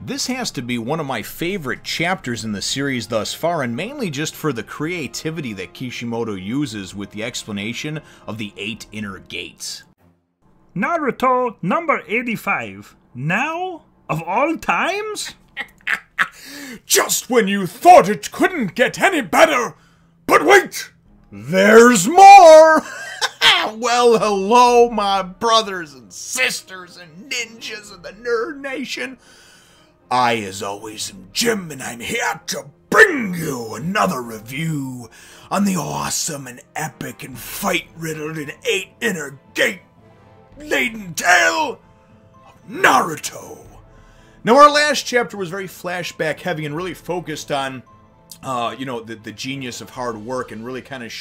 This has to be one of my favorite chapters in the series thus far, and mainly just for the creativity that Kishimoto uses with the explanation of the 8 inner gates. Naruto number 85. Now? Of all times? Just when you thought it couldn't get any better! But wait! There's more! Well, hello, my brothers and sisters and ninjas of the Nerd Nation. I, as always, am Jim, and I'm here to bring you another review on the awesome and epic and fight-riddled and 8 inner gate-laden tale of Naruto. Now, our last chapter was very flashback heavy and really focused on, the genius of hard work, and really kind of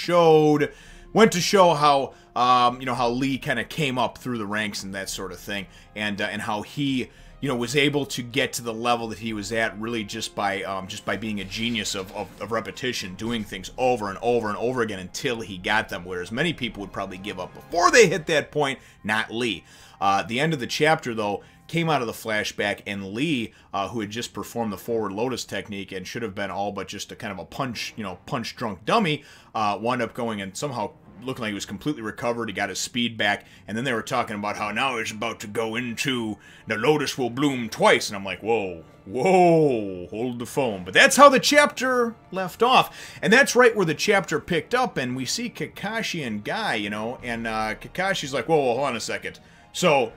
went to show how, how Lee kind of came up through the ranks and that sort of thing, and how he, was able to get to the level that he was at really just by being a genius of repetition, doing things over and over and over again until he got them, whereas many people would probably give up before they hit that point, not Lee. The end of the chapter, though, came out of the flashback, and Lee, who had just performed the forward lotus technique and should have been all but just a kind of a punch-drunk dummy, wound up going and somehow looking like he was completely recovered. He got his speed back, and then they were talking about how now he's about to go into the lotus will bloom twice, and I'm like, whoa, hold the phone. But that's how the chapter left off, and that's right where the chapter picked up, and we see Kakashi and Guy, and Kakashi's like, whoa, hold on a second. So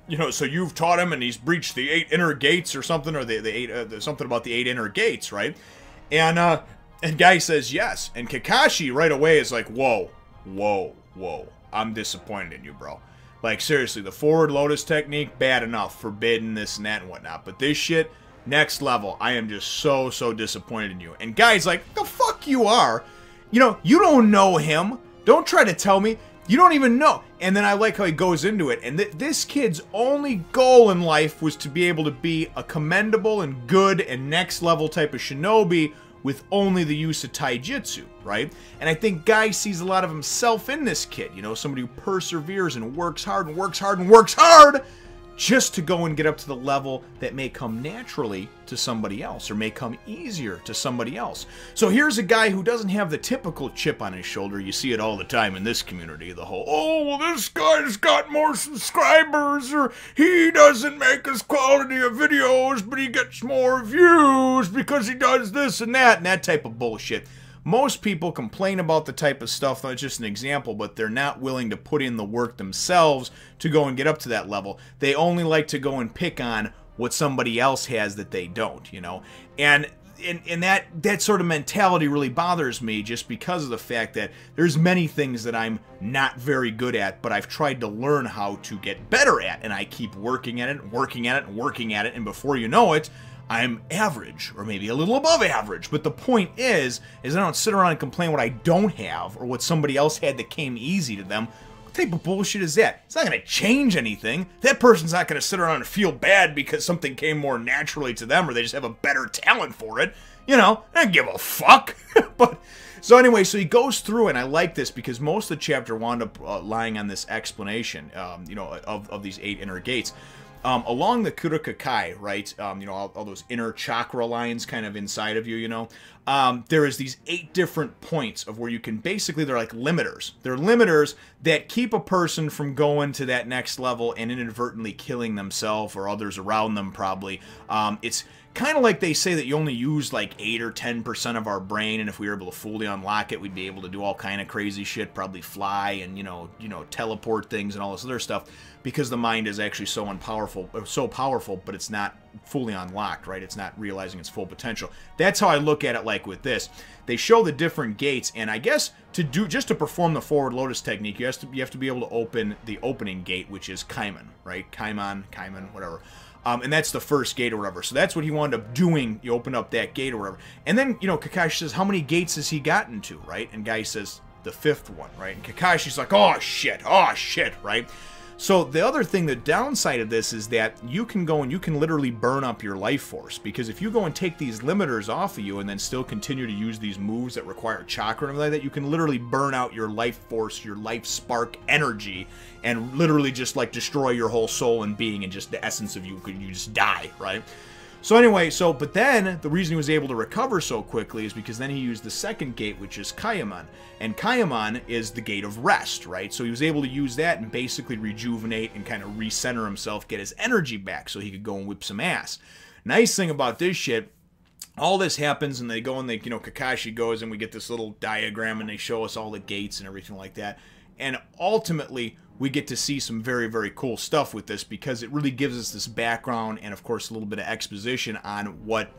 you've taught him, and he's breached the 8 inner gates or something, or the something about the 8 inner gates, right? And Guy says yes, and Kakashi right away is like, whoa, I'm disappointed in you, bro. Like, seriously, the forward lotus technique, bad enough, forbidden, this and that and whatnot, but this shit, next level. I am just so disappointed in you. And Guy's like, the fuck you are? You don't know him. Don't try to tell me. You don't even know. And then I like how he goes into it. And this kid's only goal in life was to be able to be a commendable and good and next level type of shinobi with only the use of taijutsu, right? And I think Guy sees a lot of himself in this kid. Somebody who perseveres and works hard and works hard and works hard just to go and get up to the level that may come naturally to somebody else, or may come easier to somebody else. So here's a guy who doesn't have the typical chip on his shoulder. You see it all the time in this community, the whole, oh, well, this guy's got more subscribers, or he doesn't make as quality of videos, but he gets more views because he does this and that type of bullshit. Most people complain about the type of stuff, that's just an example, but they're not willing to put in the work themselves to go and get up to that level. They only like to go and pick on what somebody else has that they don't, And that sort of mentality really bothers me, just because of the fact that there's many things that I'm not very good at, but I've tried to learn how to get better at, and I keep working at it and working at it and working at it, and before you know it, I'm average, or maybe a little above average. But the point is I don't sit around and complain what I don't have, or what somebody else had that came easy to them. What type of bullshit is that? It's not going to change anything. That person's not going to sit around and feel bad because something came more naturally to them, or they just have a better talent for it. I don't give a fuck. So anyway, so he goes through, and I like this because most of the chapter wound up lying on this explanation, of these 8 inner gates. Along the Kurokakai, right, all those inner chakra lines kind of inside of you, there is these 8 different points of where you can basically, they're like limiters. They're limiters that keep a person from going to that next level and inadvertently killing themselves or others around them, probably. It's kind of like they say that you only use like 8 or 10% of our brain, and if we were able to fully unlock it, we'd be able to do all kind of crazy shit, probably fly and, teleport things and all this other stuff, because the mind is actually so powerful, but it's not fully unlocked, right? It's not realizing its full potential. That's how I look at it. Like with this, they show the different gates, and I guess just to perform the forward lotus technique, you have to be able to open the opening gate, which is Kaiman, right? Kaiman, whatever. And that's the first gate or whatever. So that's what he wound up doing. You open up that gate or whatever. And then, Kakashi says, how many gates has he gotten to, right? And Guy says, the 5th one, right? And Kakashi's like, oh shit, right? So the other thing, the downside of this is that you can go and you can literally burn up your life force, because if you go and take these limiters off of you and then still continue to use these moves that require chakra and everything like that, you can literally burn out your life force, your life spark energy, and literally just like destroy your whole soul and being, and just the essence of you, you just die, right? So anyway, but then the reason he was able to recover so quickly is because then he used the second gate, which is Kaiamon. And Kaiamon is the gate of rest, right? So he was able to use that and basically rejuvenate and kind of recenter himself, get his energy back so he could go and whip some ass. Nice thing about this shit, all this happens and they go and Kakashi goes and we get this little diagram and they show us all the gates and everything like that. And ultimately, we get to see some very, very cool stuff with this because it really gives us this background and, of course, a little bit of exposition on what,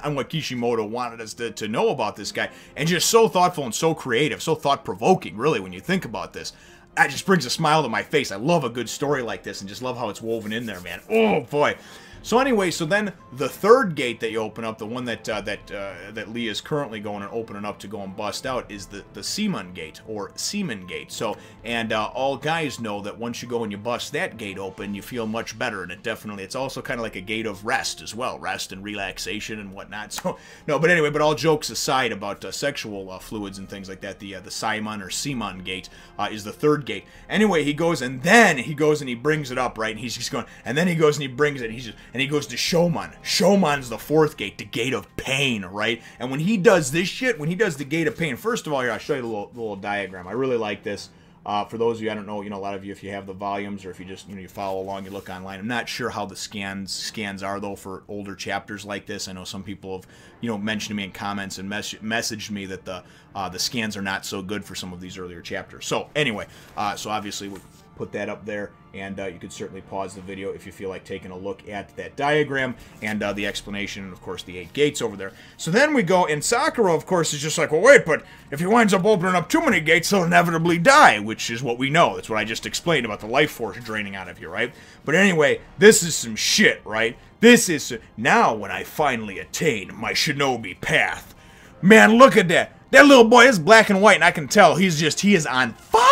on what Kishimoto wanted us to know about this guy. And just so thoughtful and so creative, so thought-provoking, really, when you think about this. That just brings a smile to my face. I love a good story like this and just love how it's woven in there, man. Oh, boy. So anyway, so then the third gate that you open up, the one that Lee is currently going and opening up to go and bust out, is the Seaman Gate, or Seaman Gate. So, and all guys know that once you go and you bust that gate open, you feel much better, and it's also kind of like a gate of rest as well, rest and relaxation and whatnot. So, no, but anyway, but all jokes aside about sexual fluids and things like that, the Simon or Seaman Gate is the third gate. Anyway, he goes and he brings it up, right, and he's just going, and then he goes and he brings it, and he goes to Shoman. Shoman's the fourth gate, the gate of pain, right? And when he does this shit, when he does the gate of pain, first of all, here, I'll show you the little diagram. I really like this. For those of you, I don't know, a lot of you, if you have the volumes or if you just, you follow along, you look online. I'm not sure how the scans are, though, for older chapters like this. I know some people have, mentioned to me in comments and messaged me that the scans are not so good for some of these earlier chapters. So, anyway, so obviously we'll put that up there, and you could certainly pause the video if you feel like taking a look at that diagram and the explanation and, of course, the 8 gates over there. So then we go, and Sakura, of course, is just like, well, wait, but if he winds up opening up too many gates, he'll inevitably die, which is what we know. That's what I just explained about the life force draining out of you, right? But anyway, this is some shit, right? This is, now when I finally attain my shinobi path. Man, look at that. That little boy is black and white, and I can tell he is on fire.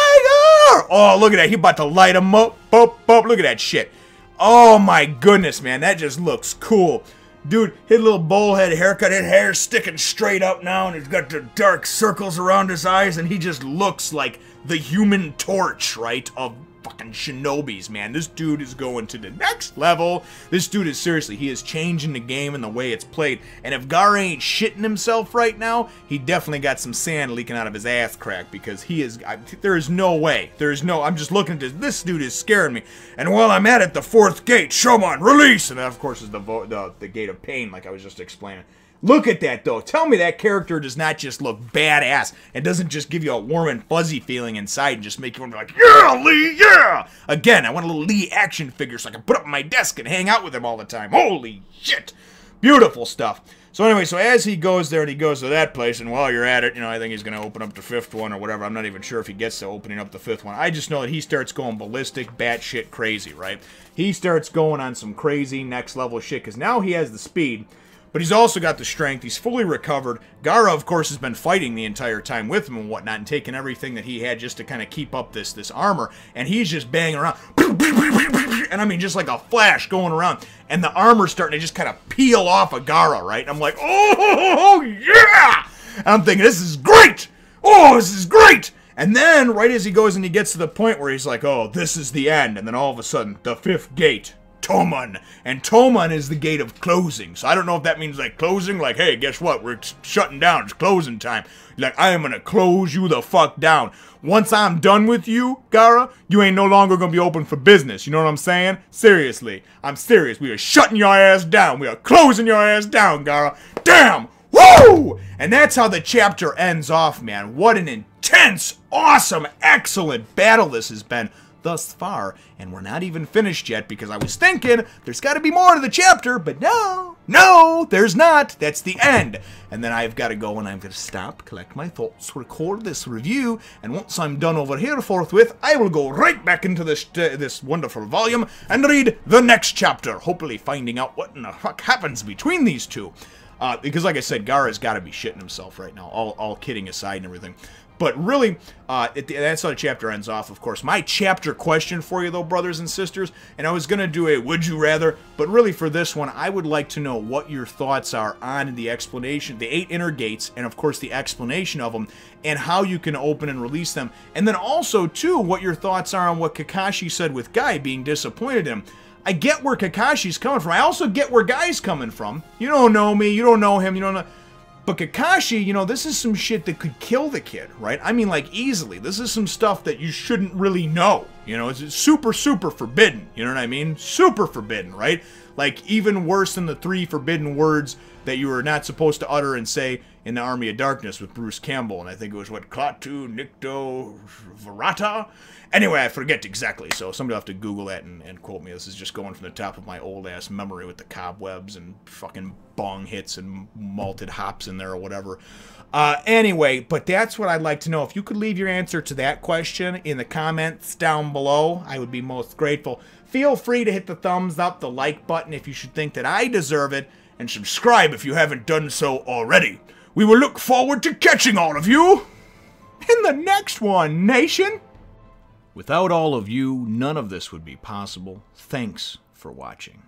Oh, look at that. He about to light him up. Boop, boop. Look at that shit. Oh, my goodness, man. That just looks cool. Dude, his little bowl head haircut, his hair's sticking straight up now, and he's got the dark circles around his eyes, and he just looks like the Human Torch, right, of fucking shinobis, man. This dude is going to the next level. This dude is, seriously, he is changing the game and the way it's played. And if Gaara ain't shitting himself right now, he definitely got some sand leaking out of his ass crack, because he is, there is no way. I'm just looking at this dude is scaring me. And while I'm at it, the fourth gate, Shoman, release! And that, of course, is the gate of pain, like I was just explaining. Look at that, though. Tell me that character does not just look badass. It doesn't just give you a warm and fuzzy feeling inside and just make you want to be like, yeah, Lee, yeah! Again, I want a little Lee action figure so I can put up on my desk and hang out with him all the time. Holy shit! Beautiful stuff. So anyway, so as he goes there and he goes to that place, and while you're at it, I think he's going to open up the fifth one or whatever. I'm not even sure if he gets to opening up the fifth one. I just know that he starts going ballistic, batshit crazy, right? He starts going on some crazy next level shit, because now he has the speed. But he's also got the strength. He's fully recovered. Gaara, of course, has been fighting the entire time with him and whatnot and taking everything that he had just to kind of keep up this armor. And he's just banging around. And I mean, just like a flash going around. And the armor's starting to just kind of peel off of Gaara, right? And I'm like, oh, yeah! And I'm thinking, this is great! Oh, this is great! And then, right as he goes and he gets to the point where he's like, oh, this is the end. And then all of a sudden, the fifth gate. Toman. And Toman is the gate of closing. So I don't know if that means like closing, like, hey, guess what? We're shutting down. It's closing time. Like, I am going to close you the fuck down. Once I'm done with you, Gaara, you ain't no longer going to be open for business. You know what I'm saying? Seriously. I'm serious. We are shutting your ass down. We are closing your ass down, Gaara. Damn! Woo! And that's how the chapter ends off, man. What an intense, awesome, excellent battle this has been thus far, and we're not even finished yet, because I was thinking there's got to be more to the chapter, but no, there's not. That's the end. And then I've got to go and I'm going to stop, collect my thoughts, record this review, and once I'm done over here forthwith, I will go right back into this wonderful volume and read the next chapter, hopefully finding out what in the fuck happens between these two. Because like I said, Gaara's got to be shitting himself right now, all kidding aside and everything. But really, that's how the chapter ends off, of course. My chapter question for you, though, brothers and sisters, and I was going to do a would you rather, but really for this one, I would like to know what your thoughts are on the explanation, the 8 inner gates, and of course the explanation of them, and how you can open and release them. And then also, too, what your thoughts are on what Kakashi said with Guy being disappointed in him. I get where Kakashi's coming from. I also get where Guy's coming from. You don't know me, you don't know him, you don't know... But Kakashi, you know, this is some shit that could kill the kid, right? I mean, like, easily. This is some stuff that you shouldn't really know. You know, it's super, super forbidden. You know what I mean? Super forbidden, right? Like, even worse than the 3 forbidden words that you were not supposed to utter and say in the Army of Darkness with Bruce Campbell. And I think it was, what, Klaatu, Nikto, Varata? Anyway, I forget exactly, so somebody will have to Google that and quote me. This is just going from the top of my old-ass memory with the cobwebs and fucking bong hits and malted hops in there or whatever. Anyway, but that's what I'd like to know. If you could leave your answer to that question in the comments down below, I would be most grateful. Feel free to hit the thumbs up, the like button if you should think that I deserve it, and subscribe if you haven't done so already. We will look forward to catching all of you in the next one, nation! Without all of you, none of this would be possible. Thanks for watching.